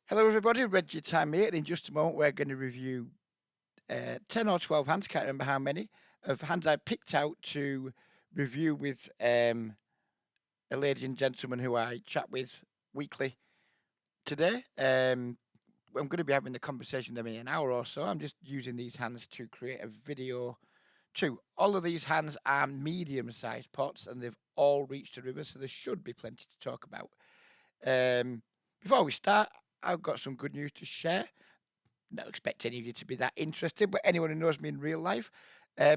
Hello, everybody. Reggie Time here, and in just a moment, we're going to review 10 or 12 hands, can't remember how many, of hands I picked out to review with a lady and gentleman who I chat with weekly today. I'm going to be having the conversation with them in an hour or so. I'm just using these hands to create a video too. All of these hands are medium sized pots, and they've all reached the river, so there should be plenty to talk about. Um, Before we start, I've got some good news to share. Don't expect any of you to be that interested, but anyone who knows me in real life,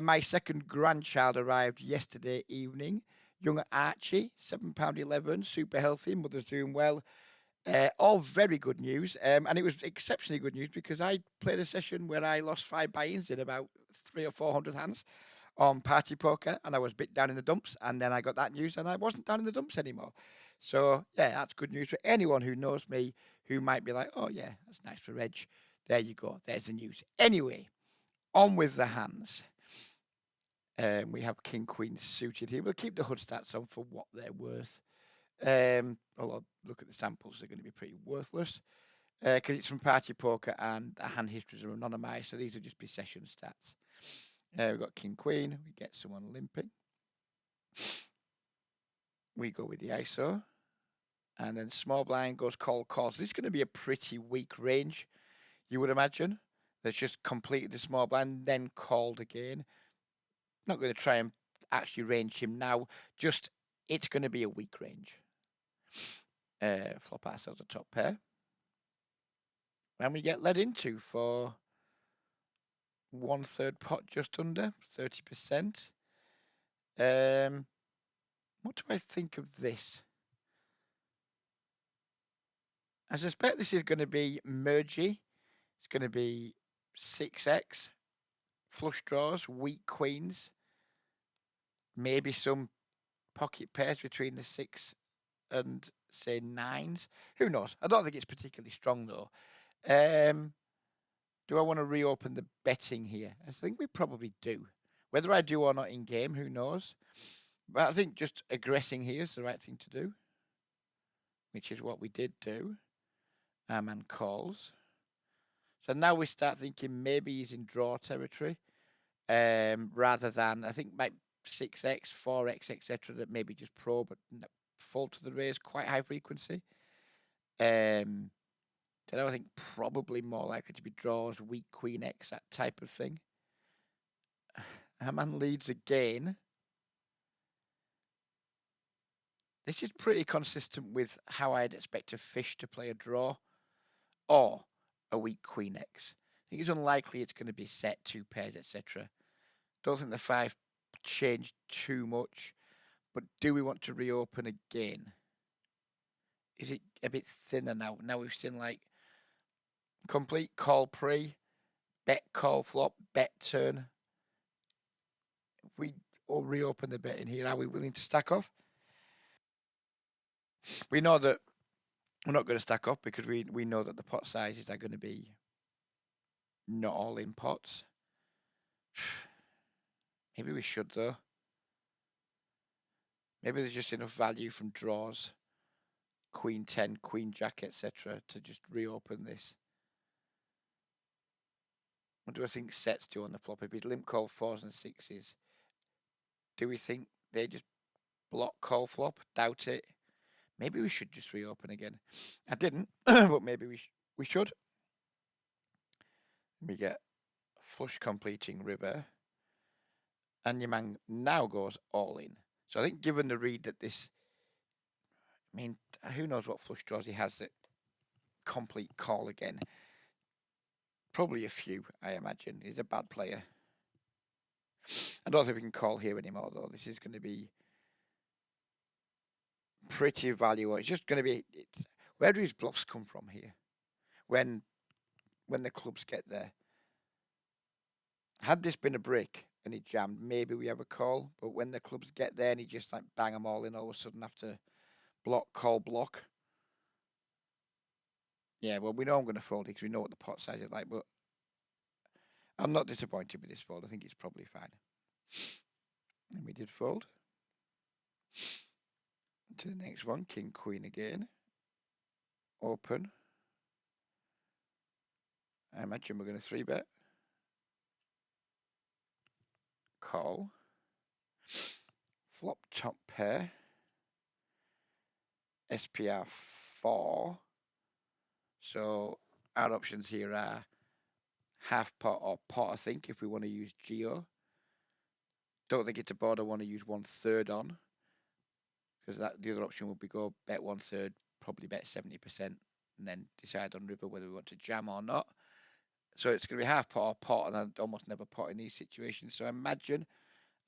my second grandchild arrived yesterday evening. Young Archie, £7.11, super healthy, mother's doing well. All very good news. And it was exceptionally good news because I played a session where I lost 5 buy-ins in about 300 or 400 hands on party poker, and I was a bit down in the dumps. And then I got that news, and I wasn't down in the dumps anymore. So yeah, that's good news for anyone who knows me, who might be like, "Oh yeah, that's nice for Reg." There you go. There's the news. Anyway, on with the hands. We have King Queen suited here. We'll keep the hood stats on for what they're worth. Although look at the samples, they're going to be pretty worthless because it's from Party Poker and the hand histories are anonymised, so these will just be session stats. We've got King Queen. We get someone limping. We go with the ISO. And then small blind goes call call. So this is going to be a pretty weak range, you would imagine. That's just completed the small blind, then called again. Not going to try and actually range him now. Just it's going to be a weak range. Flop ourselves a top pair. And we get led into for 1/3 pot, just under 30%. What do I think of this? I suspect this is going to be mergy. It's going to be 6x, flush draws, weak queens, maybe some pocket pairs between the 6 and say 9s. Who knows? I don't think it's particularly strong though. Do I want to reopen the betting here? I think we probably do. Whether I do or not in game, who knows? But I think just aggressing here is the right thing to do, which is what we did do. Our man calls. So now we start thinking maybe he's in draw territory, rather than I think like 6x, 4x, etc. That maybe just pro, but fall to the raise, quite high frequency. I think probably more likely to be draws, weak queen x, that type of thing. Our man leads again. This is pretty consistent with how I'd expect a fish to play a draw or a weak queen x. I think it's unlikely it's going to be set 2 pairs, etc. Don't think the 5 changed too much, but do we want to reopen again? Is it a bit thinner now? Now we've seen like complete call pre, bet call flop, bet turn. If we all reopen the bet in here, are we willing to stack off? We know that we're not going to stack off because we know that the pot sizes are going to be not all in pots. Maybe we should though. Maybe there's just enough value from draws, queen 10, queen jack, etc. to just reopen this. What do I think sets do on the flop? If it's limp call 4s and 6s, do we think they just block call flop? Doubt it. Maybe we should just reopen again. I didn't, but maybe we should. We get flush completing river, and your man now goes all in. So I think given the read that this, I mean, who knows what flush draws he has that complete call again. Probably a few, I imagine. He's a bad player. I don't think we can call here anymore, though. This is going to be pretty valuable. It's just going to be. Where do his bluffs come from here? When the clubs get there. Had this been a brick and he jammed, maybe we have a call. But when the clubs get there and he just like bang them all in, all of a sudden after block, call, block. Yeah, well, we know I'm going to fold it because we know what the pot size is like. But I'm not disappointed with this fold. I think it's probably fine. And we did fold. To the next one, King, Queen again. Open. I imagine we're going to 3-bet. Call. Flop top pair. SPR 4. So our options here are half pot or pot, I think, if we want to use Geo. Don't think it's a board I want to use 1/3 on, because the other option would be go bet 1/3, probably bet 70%, and then decide on river whether we want to jam or not. So it's going to be half pot or pot, and I almost never pot in these situations. So I imagine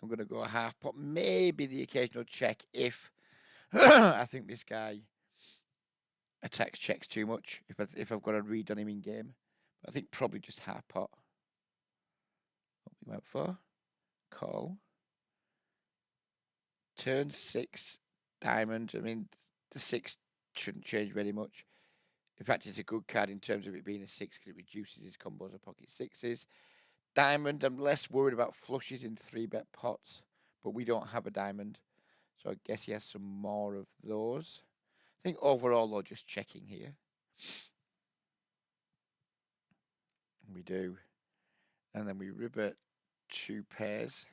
I'm going to go a half pot, maybe the occasional check if I think this guy attacks checks too much, if I've got a read on him in game. But I think probably just half pot. What we went for. Call. Turn 6, diamond. I mean, the 6 shouldn't change very much. In fact, it's a good card in terms of it being a 6 because it reduces his combos of pocket 6s. Diamond, I'm less worried about flushes in 3-bet pots, but we don't have a diamond. So I guess he has some more of those. I think overall, though, just checking here. We do. And then we river 2 pairs.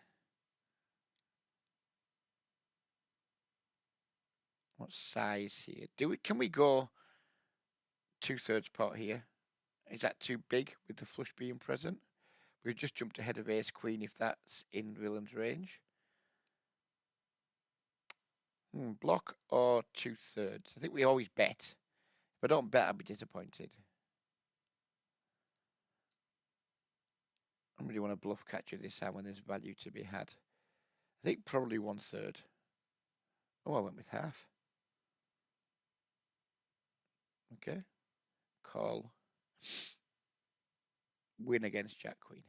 What size here? Can we go 2/3 pot here? Is that too big with the flush being present? We've just jumped ahead of ace queen if that's in villain's range. Block or 2/3? I think we always bet. If I don't bet, I'll be disappointed. I really want to bluff catcher this time when there's value to be had. I think probably 1/3. Oh, I went with half. Okay. Call. Win against Jack Queen.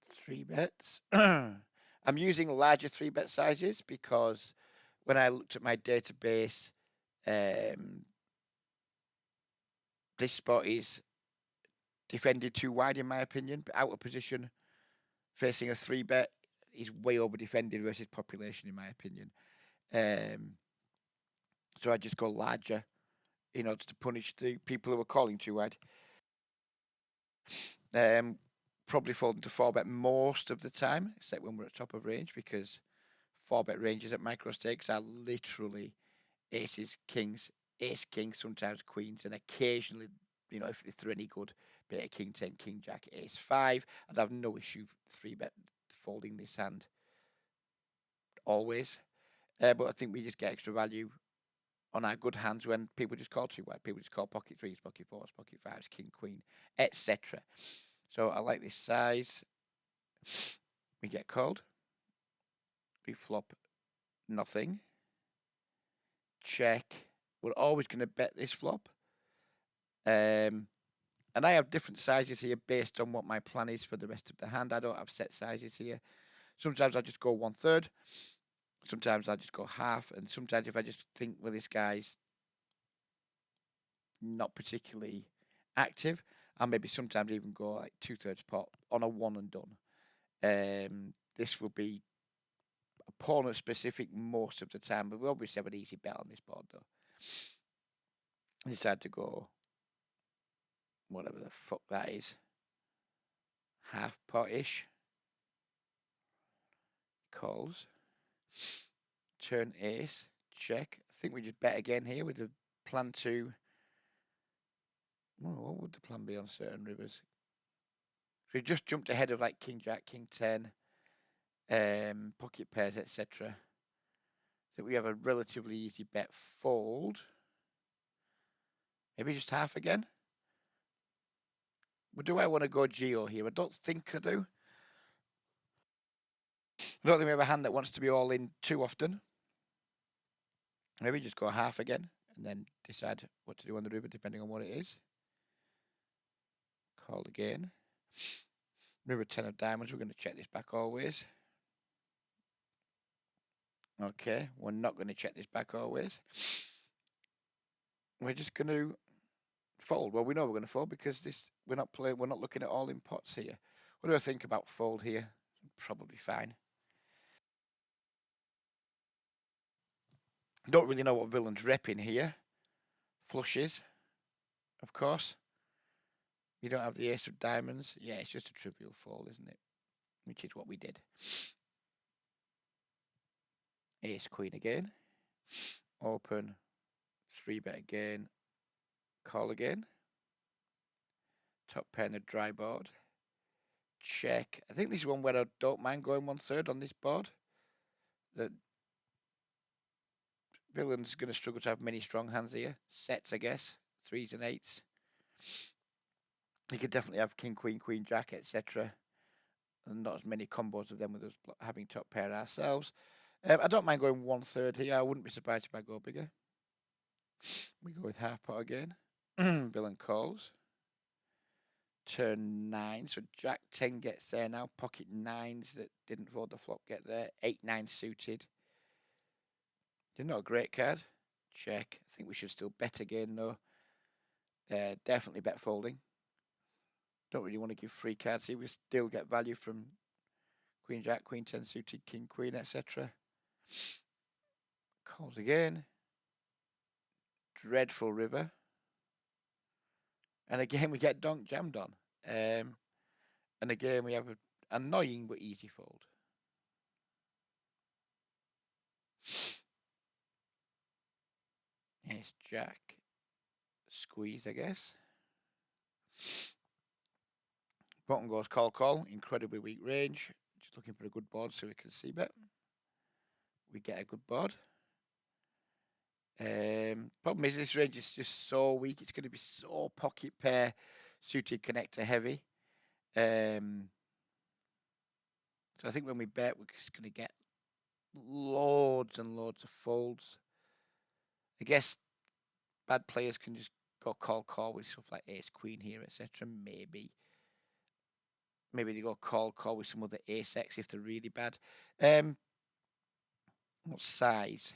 Three bets. I'm using larger 3-bet sizes because when I looked at my database, this spot is defended too wide in my opinion, but out of position facing a 3-bet is way over defended versus population in my opinion. So I just go larger in order to punish the people who are calling too wide. Probably folding to 4-bet most of the time, except when we're at top of range, because 4-bet ranges at micro stakes are literally aces, kings, ace, king, sometimes queens, and occasionally, if they're any good, bit of king 10, king jack, ace 5. I'd have no issue 3-bet folding this hand always. But I think we just get extra value on our good hands when people just call too wide. People just call pocket 3s, pocket 4s, pocket 5s, king, queen, etc. So I like this size. We get called. We flop nothing. Check. We're always going to bet this flop. And I have different sizes here based on what my plan is for the rest of the hand. I don't have set sizes here. Sometimes I just go 1/3. Sometimes I just go half. And sometimes if I just think, well, this guy's not particularly active, I'll maybe sometimes even go like 2/3 pot on a 1 and done. This will be opponent specific most of the time, but we obviously have an easy bet on this board though. I decided to go whatever the fuck that is. Half pot-ish. Calls. Turn ace. Check. I think we just bet again here with the plan to... what would the plan be on certain rivers? So we just jumped ahead of like king jack, king 10, pocket pairs, etc. So we have a relatively easy bet fold. Maybe just half again. But do I want to go Geo here? I don't think I do. I don't think we have a hand that wants to be all in too often. Maybe just go half again and then decide what to do on the river depending on what it is. Call again. River 10 of diamonds. We're going to check this back always. Okay, we're not going to check this back always. We're just going to fold. Well, we know we're going to fold because we're not looking at all in pots here. What do I think about fold here? Probably fine. Don't really know what villain's repping here. flushes, of course. You don't have the ace of diamonds. Yeah, it's just a trivial fold, isn't it? Which is what we did. Ace queen again. Open. 3-bet again. Call again. Top pair in a dry board. Check. I think this is one where I don't mind going 1/3 on this board. The villain's going to struggle to have many strong hands here. Sets, I guess. 3s and 8s. He could definitely have king, queen, queen, jack, etc. And not as many combos of them with us having top pair ourselves. I don't mind going 1/3 here. I wouldn't be surprised if I go bigger. We go with half pot again. Villain calls. Turn 9. So jack 10 gets there now. Pocket 9s that didn't fold the flop get there. 8-9 suited. They're not a great card. Check. I think we should still bet again though. Definitely bet folding. Don't really want to give free cards here. We still get value from queen jack, queen 10 suited, king queen, etc. Calls again. Dreadful river. And again we get donk jammed on. And again we have an annoying but easy fold. Ace jack. Squeeze, I guess. Bottom goes call. Incredibly weak range. Just looking for a good board so we can see bet. We get a good board. Problem is this range is just so weak. It's going to be so pocket pair suited connector heavy. So I think when we bet, we're just going to get loads and loads of folds. I guess bad players can just go call with stuff like ace queen here, etc. Maybe they go call with some other ace x if they're really bad. What size?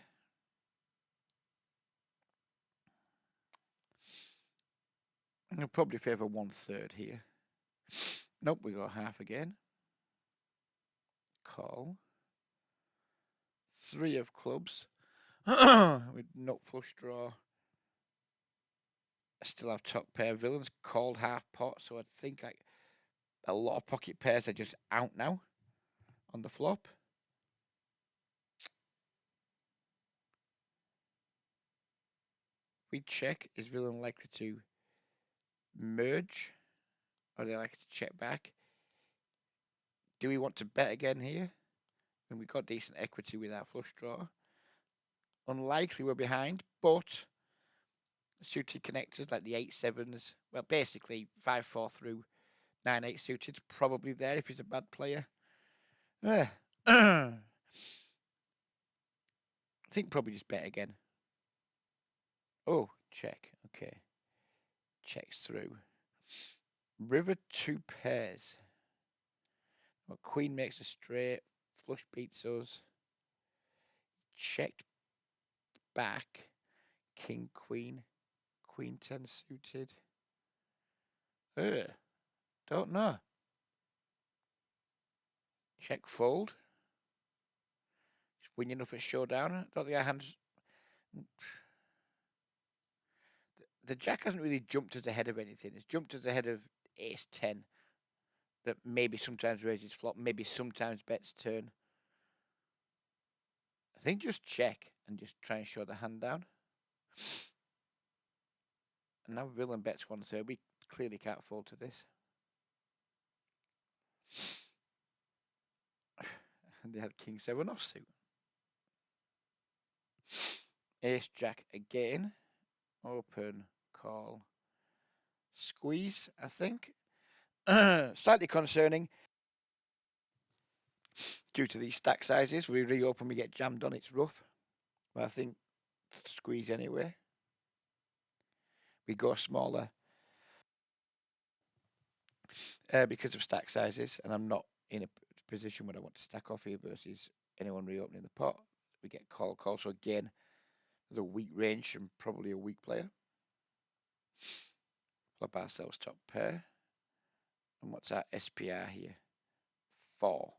I'll probably favour 1/3 here. Nope, we go half again. Call. 3 of clubs. With nut flush draw. I still have top pair. Villains called half pot, so I think a lot of pocket pairs are just out now on the flop. We check. Is villain likely to merge? Or are they likely to check back? Do we want to bet again here? When we got decent equity with our flush draw. Unlikely we're behind, but suited connectors like the 8-7s, well, basically 5-4 through 9-8 suited, probably there if he's a bad player. I think probably just bet again. Oh, check. Okay. Checks through. River 2 pairs. Well, queen makes a straight. Flush beats us. Checked back. King, queen. Queen 10 suited. Don't know. Check fold. Just win enough at showdown. Don't think our hands. The jack hasn't really jumped us ahead of anything. It's jumped us ahead of ace 10. That maybe sometimes raises flop, maybe sometimes bets turn. I think just check and just try and show the hand down. And now villain bets 1/3. We clearly can't fold to this. And they had king 7 offsuit. Ace jack again. Open, call, squeeze, I think. Slightly concerning. Due to these stack sizes, we reopen, we get jammed on, it's rough. But I think squeeze anyway. We go smaller because of stack sizes, and I'm not in a position where I want to stack off here versus anyone reopening the pot. We get call. So again, the weak range and probably a weak player. Flop ourselves top pair. And what's our SPR here? 4.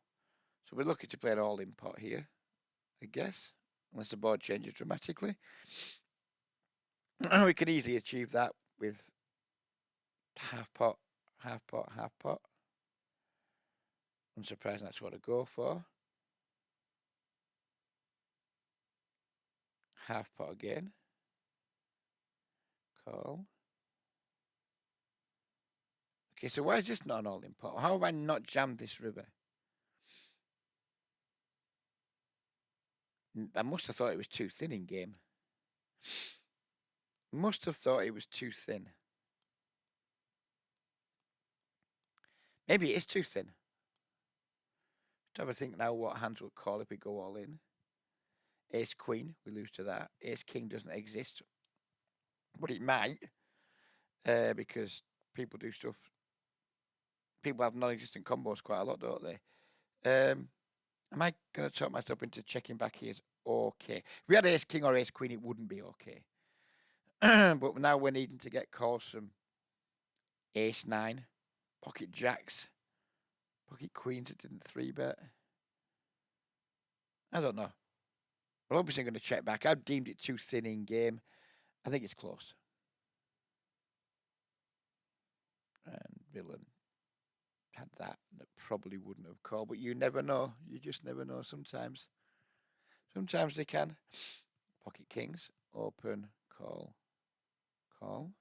So we're looking to play an all-in pot here, I guess, unless the board changes dramatically. We could easily achieve that with half pot, half pot, half pot. Unsurprising, that's what I go for. Half pot again. Call. Okay, so why is this not an all-in pot? How have I not jammed this river? I must have thought it was too thin in game. Must have thought it was too thin. Maybe it is too thin. Do have a think now what hands will call if we go all in. Ace Queen, we lose to that. Ace King doesn't exist, but it might, because people do stuff. People have non-existent combos quite a lot, don't they? Am I going to talk myself into checking back here? Okay. If we had Ace King or Ace Queen, it wouldn't be okay. But now we're needing to get calls from Ace 9, Pocket Jacks, Pocket Queens that didn't 3-bet. I don't know. We're obviously going to check back. I've deemed it too thin in game. I think it's close. And Villain had that probably wouldn't have called, but you never know. You just never know sometimes. Sometimes they can. Pocket Kings, open, call, call.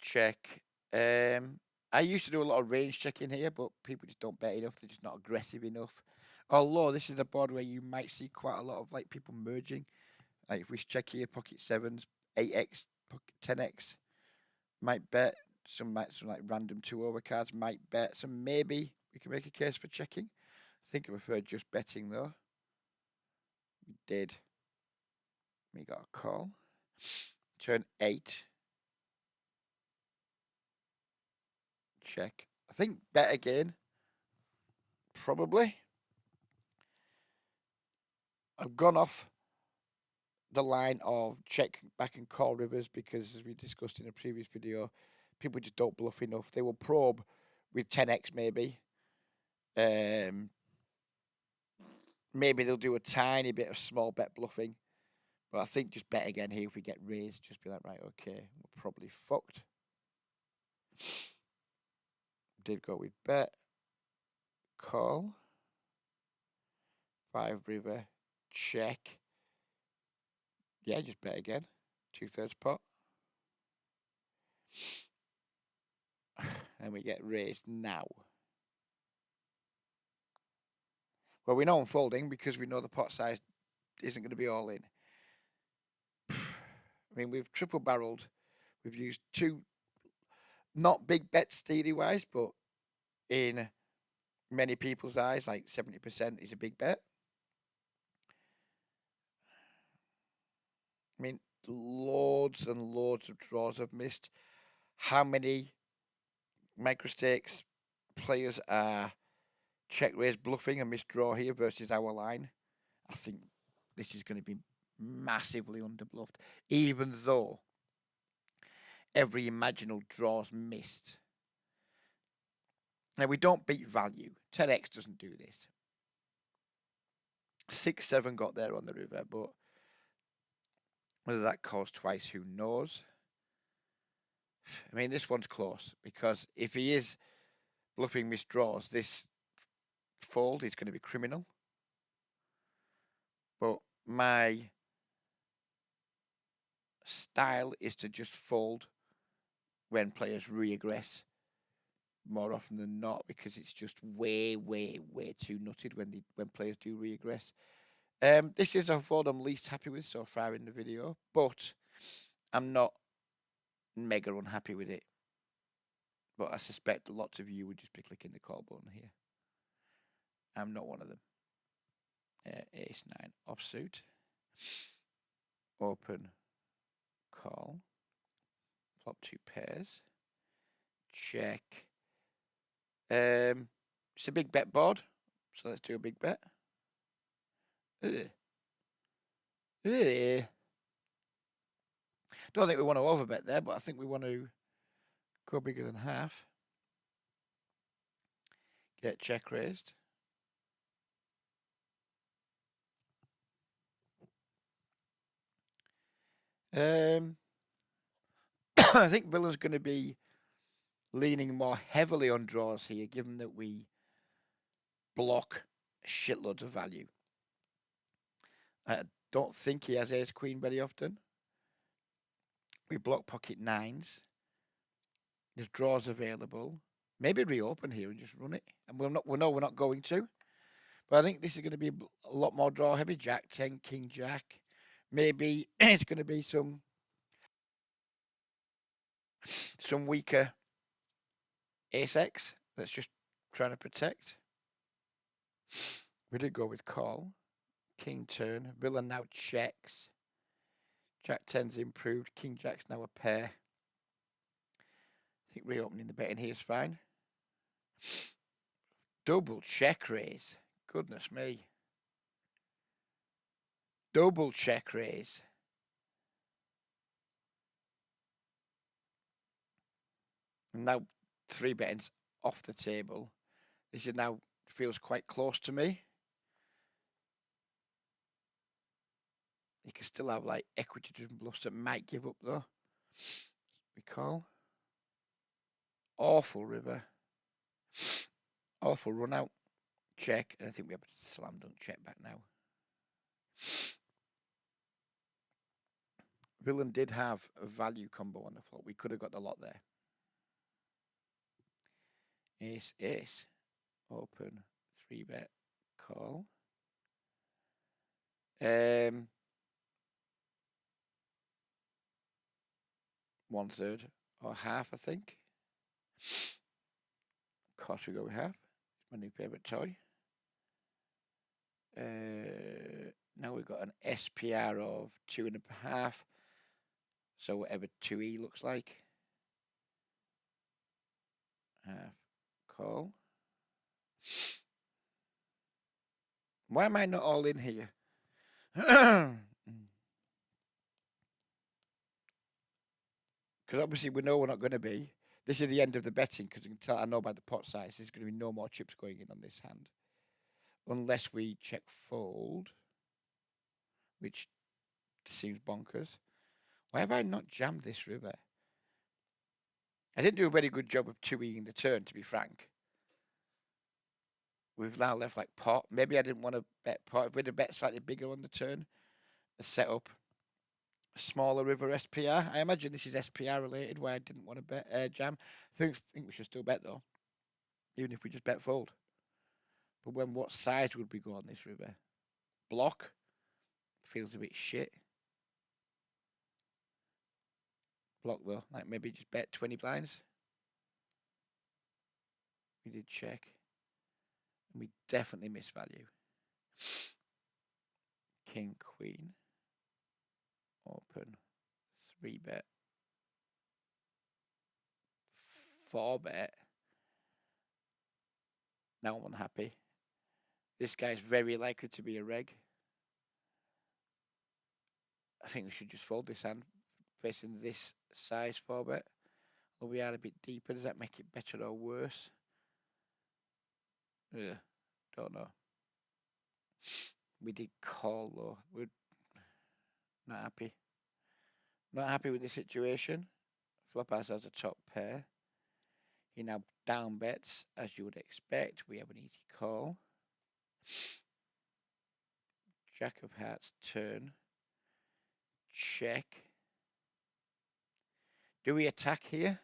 Check. I used to do a lot of range checking here, but people just don't bet enough. They're just not aggressive enough. Although this is a board where you might see quite a lot of like people merging. Like if we check here, pocket sevens, 8x, pocket 10x, might bet. Some like random 2-over cards might bet. So maybe we can make a case for checking. I think I prefer just betting though. We did. We got a call. Turn 8. Check. I think bet again. Probably. I've gone off the line of check back and call rivers because, as we discussed in a previous video, people just don't bluff enough. They will probe with 10x maybe. Maybe they'll do a tiny bit of small bet bluffing. But I think just bet again here if we get raised. Just be like, right, okay, we're probably fucked. Did go with bet. Call. 5 river. Check. Yeah, just bet again. 2/3 pot. And we get raised now. Well, we know I'm folding because we know the pot size isn't going to be all in. I mean, we've triple barreled. We've used 2 not big bets theory wise, but in many people's eyes, like 70% is a big bet. I mean, loads and loads of draws I've missed. How many microstakes players are check raise bluffing and misdraw here versus our line? I think this is going to be massively underbluffed, even though every imaginable draw's missed. Now, we don't beat value. 10x doesn't do this. 6-7 got there on the river, but whether that calls twice, who knows? I mean, this one's close because if he is bluffing misdraws, this fold is going to be criminal. But my style is to just fold when players re-aggress more often than not because it's just way, way, way too nutted when players do re-aggress. This is a fold I'm least happy with so far in the video, but I'm not mega unhappy with it. But I suspect lots of you would just be clicking the call button here. I'm not one of them. Ace 9 offsuit. Open. Call. Flop 2 pairs. Check. It's a big bet board, so let's do a big bet. Ugh. Ugh. Don't think we want to overbet there, but I think we want to go bigger than half. Get check raised. Um, I think Villa's going to be leaning more heavily on draws here, given that we block shitloads of value. I don't think he has ace queen very often. We block pocket nines. There's draws available. Maybe reopen here and just run it. And we're not going to. But I think this is going to be a lot more draw heavy. Jack 10, King Jack. Maybe it's going to be some weaker ace X that's just trying to protect. We did go with call. King turn. Villain now checks. Jack 10's improved. King Jack's now a pair. I think reopening the betting here is fine. Double check raise. Goodness me. Double check raise. And now three betting's off the table. This is now feels quite close to me. You can still have like equity driven bluffs that might give up though. We call. Awful river. Awful run out. Check. And I think we have a slam dunk check back now. Villain did have a value combo on the flop. We could have got the lot there. Ace, ace. Open. 3-bet. Call. 1/3 or half, I think. Of course, we go with half. It's my new favourite toy. Now we've got an SPR of 2.5. So whatever 2E looks like. Half call. Why am I not all in here? Because obviously we know we're not going to be. This is the end of the betting because you can tell I know by the pot size there's going to be no more chips going in on this hand. Unless we check fold, which seems bonkers. Why have I not jammed this river? I didn't do a very good job of 2E-ing the turn, to be frank. We've now left like pot. Maybe I didn't want to bet pot. If we'd have bet slightly bigger on the turn, set up a smaller river SPR. I imagine this is SPR related, why I didn't want to bet jam. I think we should still bet though, even if we just bet fold. But what size would we go on this river? Block feels a bit shit. Block though, like maybe just bet 20 blinds. We did check. And we definitely missed value. King, queen. Open. 3-bet. 4-bet. Now I'm unhappy. This guy's very likely to be a reg. I think we should just fold this hand facing this size 4-bet. Or we are a bit deeper. Does that make it better or worse? Yeah, don't know. We did call though. We're not happy. Not happy with the situation. Flop has a top pair. He now down bets as you would expect. We have an easy call. Jack of hearts turn. Check. Do we attack here?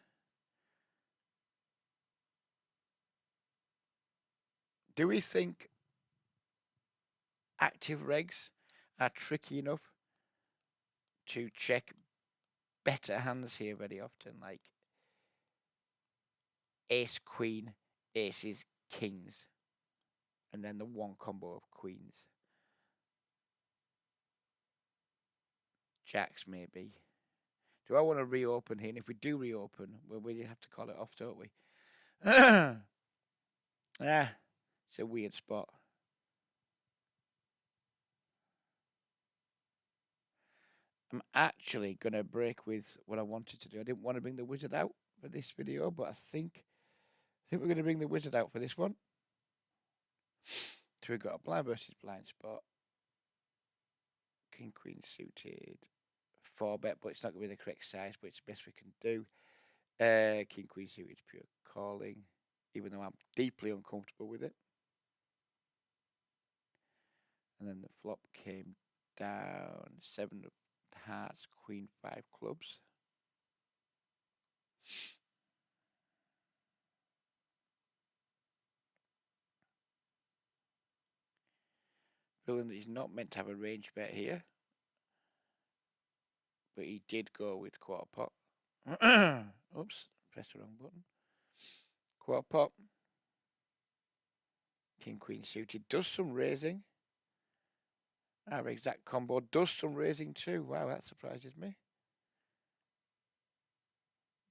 Do we think active regs are tricky enough to check better hands here very often, like ace, queen, aces, kings, and then the one combo of queens? Jacks, maybe. Do I want to reopen here? And if we do reopen, well, we have to call it off, don't we? It's a weird spot. I'm actually going to break with what I wanted to do. I didn't want to bring the wizard out for this video, but I think we're going to bring the wizard out for this one. So we've got a blind versus blind spot. King, queen suited. 4-bet, but it's not going to be the correct size, but it's the best we can do. King, Queen suited, pure calling, even though I'm deeply uncomfortable with it. And then the flop came down, 7 of hearts, Queen, 5 clubs. Villain is not meant to have a range bet here, but he did go with quarter pot. Oops, pressed the wrong button. Quarter pot. King, Queen suited, does some raising. Our exact combo does some raising too. Wow, that surprises me.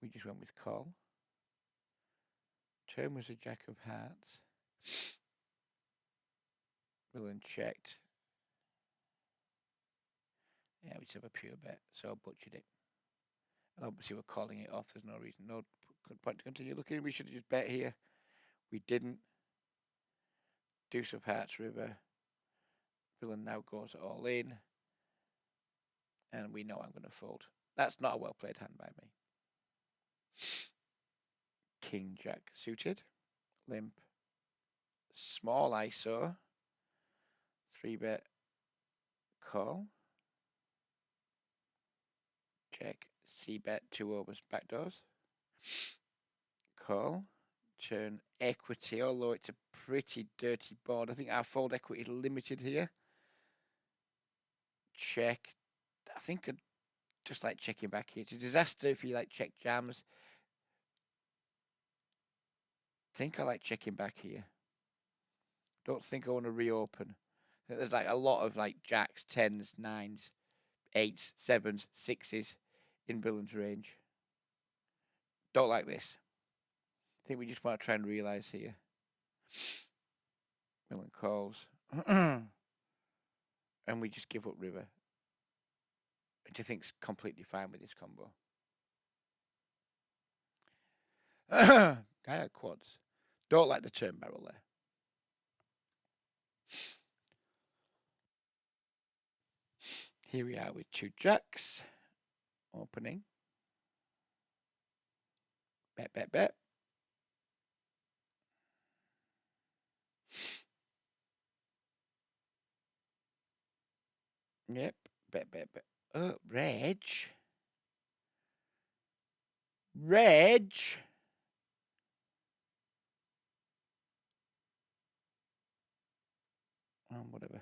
We just went with call. Turn was a jack of hearts. Villain checked. Yeah, we just have a pure bet, so I butchered it. And obviously we're calling it off. There's no reason, no point to continue looking. We should have just bet here. We didn't. Deuce of hearts, river. Villain now goes all in. And we know I'm going to fold. That's not a well played hand by me. King, jack suited. Limp. Small ISO. 3-bet. Call. Check. C-bet. 2 overs. Backdoors. Call. Turn equity, although it's a pretty dirty board. I think our fold equity is limited here. Check. I think I'd just like checking back here. It's a disaster if you like check jams. I think I like checking back here. Don't think I want to reopen. There's like a lot of like jacks, 10s, 9s, 8s, 7s, 6s in Villain's range. Don't like this. I think we just want to try and realise here. Villain calls. And we just give up river. Which I think's completely fine with this combo. Guy had quads. Don't like the turn barrel there. Here we are with 2 jacks. Opening. Bet, bet, bet. Yep. Bet, bet, bet. Oh, Reg. Reg. Oh, whatever.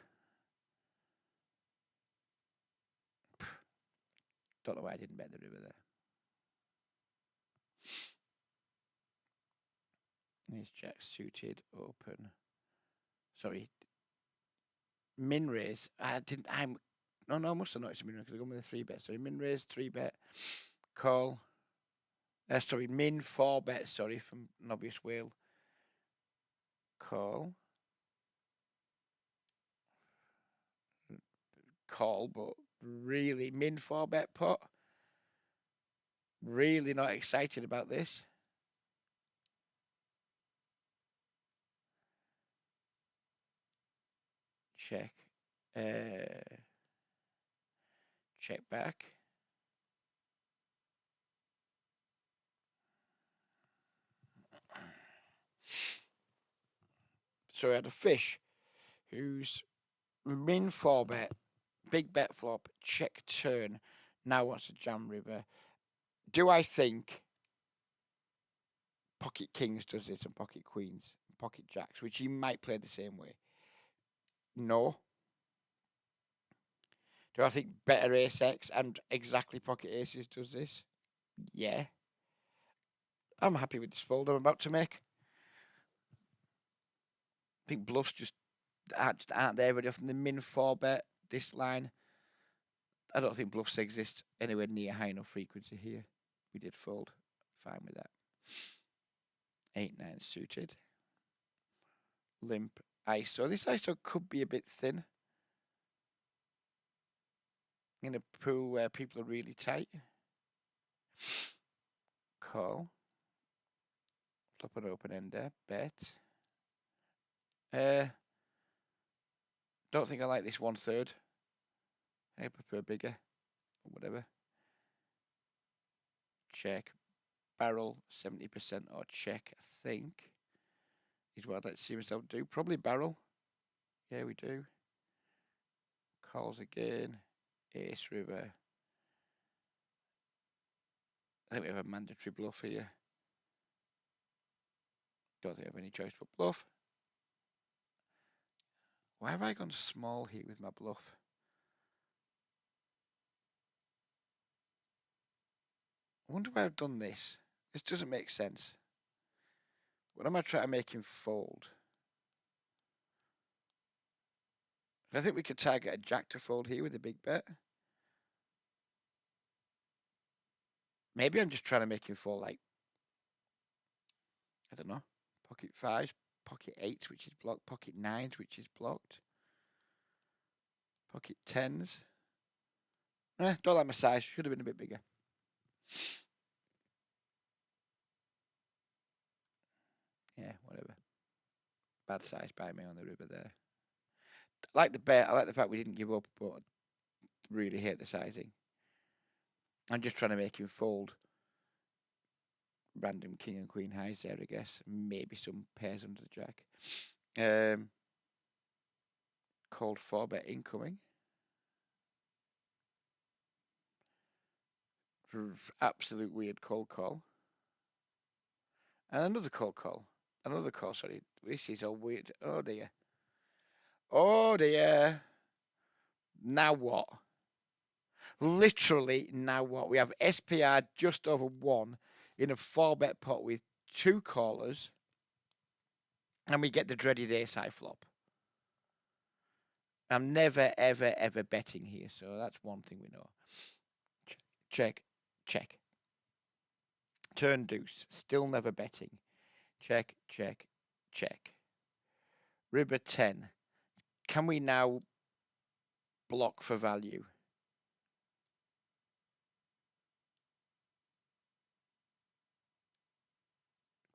Don't know why I didn't bet the river there. These jacks suited, open. Sorry. Min raise. I must have noticed a min raise because I got with a 3-bet. Sorry, min raise, 3-bet. Call. Sorry, min 4-bet. Sorry, from an obvious whale. Call. Call, but really min 4-bet pot. Really not excited about this. Check. Check back. So I had a fish who's min 4-bet, big bet flop, check turn, now wants to jam river. Do I think pocket kings does this and pocket queens, pocket jacks, which he might play the same way? No. Do I think better ace X and exactly pocket aces does this? Yeah. I'm happy with this fold I'm about to make. I think bluffs just aren't there very often. The min 4-bet, this line. I don't think bluffs exist anywhere near high enough frequency here. We did fold. Fine with that. 8-9 suited. Limp ISO. This ISO could be a bit thin. In a pool where people are really tight. Call. Flop an open ender. Bet. Don't think I like this 1/3. I prefer bigger. or whatever. Check. Barrel 70% or check, I think, is what I'd like to see myself do. Probably barrel. Yeah, we do. Calls again. Ace river. I think we have a mandatory bluff here. Don't think I have any choice but bluff. Why have I gone small here with my bluff? I wonder why I've done this. This doesn't make sense. What am I trying to make him fold? I think we could target a jack to fold here with a big bet. Maybe I'm just trying to make him fold like, I don't know, pocket fives, pocket eights, which is blocked, pocket nines, which is blocked, pocket tens. Don't like my size. Should have been a bit bigger. Yeah, whatever. Bad size by me on the river there. I like the bet. I like the fact we didn't give up, but really hate the sizing. I'm just trying to make him fold random king and queen highs there, I guess. Maybe some pairs under the jack. Called 4-bet incoming. Absolute weird cold call. And another cold call. Another call, sorry. This is all weird. Oh dear. Oh dear. Now what? Literally, now what? We have SPR just over 1 in a 4-bet pot with 2 callers. And we get the dreaded ace-high flop. I'm never, ever, ever betting here. So that's one thing we know. Check. Check. Turn deuce. Still never betting. Check, check, check. River 10. Can we now block for value?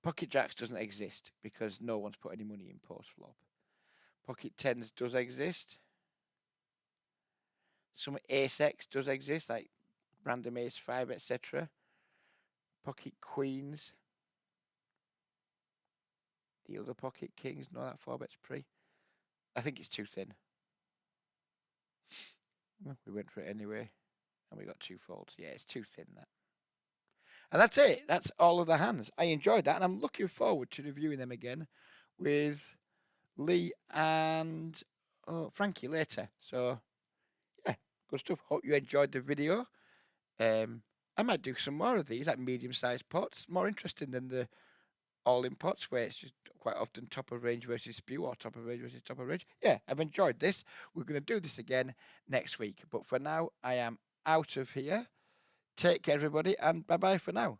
Pocket jacks doesn't exist because no one's put any money in post flop. Pocket tens does exist. Some ace X does exist, like random ace 5, etc. Pocket queens. The other pocket kings, no, that 4-bet's pre. I think it's too thin. Well, we went for it anyway, and we got 2 folds. Yeah, it's too thin, that. And that's it. That's all of the hands. I enjoyed that, and I'm looking forward to reviewing them again with Lee and Frankie later. So, yeah, good stuff. Hope you enjoyed the video. I might do some more of these, like medium-sized pots. More interesting than the all-in pots, where it's just quite often top of range versus spew or top of range versus top of range. Yeah, I've enjoyed this. We're going to do this again next week. But for now, I am out of here. Take care, everybody, and bye-bye for now.